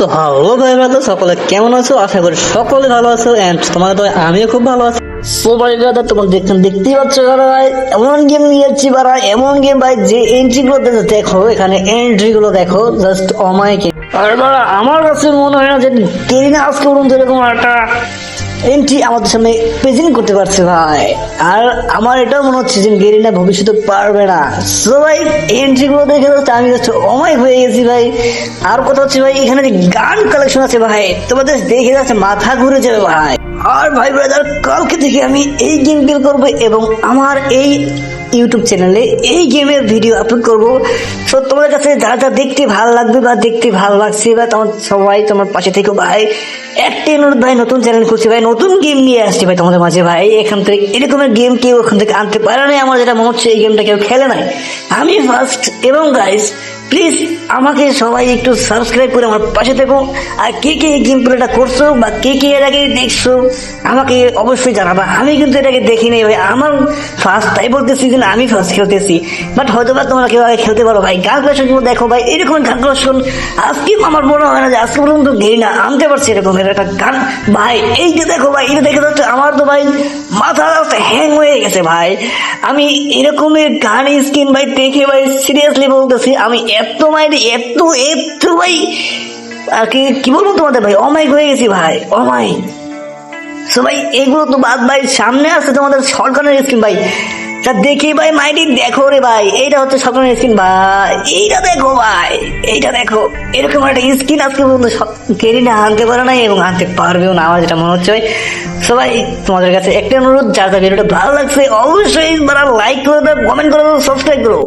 So hello ভাই brother, সকলে কেমন আছো? আশা করি সকলে ভালো আছো এন্ড তোমাদের তো আমিও খুব ভালো আছি। সো ভাই ব্রাদার, তোমরা দেখতেই পাচ্ছ ভাই, এমন গেম নিয়ে যাচ্ছি ভাই, এমন গেম ভাই যে এন্ট্রি গুলো দেখো, এখানে এন্ট্রি গুলো দেখো জাস্ট অমায়িক। আর ভাই আমার কাছে মনে হয় না যে কেরিনা আজকে পর্যন্ত এরকম একটা এন্ট্রি আমাদের সামনে প্রেজেন্ট করতে পারছে ভাই। আর আমার এটাও মনে হচ্ছে যে গেরিনা ভবিষ্যতে পারবে না। সো ভাই এন্ট্রি গুলো দেখে যাচ্ছে আমি জাস্ট অমায়িক হয়ে গেছি ভাই। আর কথা হচ্ছে ভাই, এখানে যে গান কালেকশন আছে ভাই, তোমাদের দেখে যাচ্ছে মাথা ঘুরে যাবে ভাই। আর ভাই ব্রাদার, কালকে থেকে আমি এই গেম প্লে করবো এবং আমার এই ইউটিউব চ্যানেলে এই গেমের ভিডিও আপলোড করবো। সো তোমাদের কাছে যা যা দেখতে ভালো লাগবে বা দেখতে ভালো লাগছে বা তোমার সবাই তোমার পাশে থেকো ভাই। একটাই অনুরোধ ভাই, নতুন চ্যানেল খুলছি ভাই, নতুন গেম নিয়ে আসছি ভাই তোমাদের মাঝে ভাই। এখান থেকে এরকমের গেম কেউ ওখান থেকে আনতে পারে নাই। আমার যেটা মনে হচ্ছে এই গেমটা কেউ খেলে নাই, আমি ফার্স্ট। এবং গাইস প্লিজ আমাকে সবাই একটু সাবস্ক্রাইব করে আমার পাশে থেকো। আর কে কে এই গেম প্লেটা করছো বা কে কে এর আগে দেখছো আমাকে অবশ্যই জানাবা। আমি কিন্তু এটাকে দেখি নাই ভাই, আমার ফার্স্ট, তাই বলতেছি যে আমি ফার্স্ট খেলতেছি। বাট হয়তো বা তোমরা কেউ আগে খেলতে পারো ভাই। গান কালেকশন গুলো দেখো ভাই, এরকম গান কালেকশন আজকে আমার মনে হয় না যে আজকে পর্যন্ত গেরিনা আনতে পারছে এরকমের একটা গান ভাই। এই যে দেখো ভাই, এটা দেখে যাচ্ছে আমার তো ভাই মাথা হ্যাং হয়ে গেছে ভাই। আমি এরকমের গান স্কিন ভাই দেখে ভাই সিরিয়াসলি বলতেছি, আমি এত মাইন্ড এত এত ভাই আর কি বলবো তোমাদের ভাই, অমায়িক হয়ে গেছি ভাই, অমায়িক। সো ভাই এগুলো তো বাদ ভাই, সামনে আছে তোমাদের সরকারের স্কিন ভাই, তা দেখি ভাই মাইটি দেখো রে ভাই। এইটা হচ্ছে সরকারের স্কিন ভাই, এইটা দেখো ভাই, এইটা দেখো। এরকম একটা স্কিন আজকে পর্যন্ত কেরিনা আনতে পারে নাই এবং আনতে পারবেও না, আমার যেটা মনে হচ্ছে ভাই। সবাই তোমাদের কাছে একটা অনুরোধ, যার ভিডিওটা ভালো লাগছে অবশ্যই লাইক করে দাও, কমেন্ট করে দাও, সাবস্ক্রাইব করো।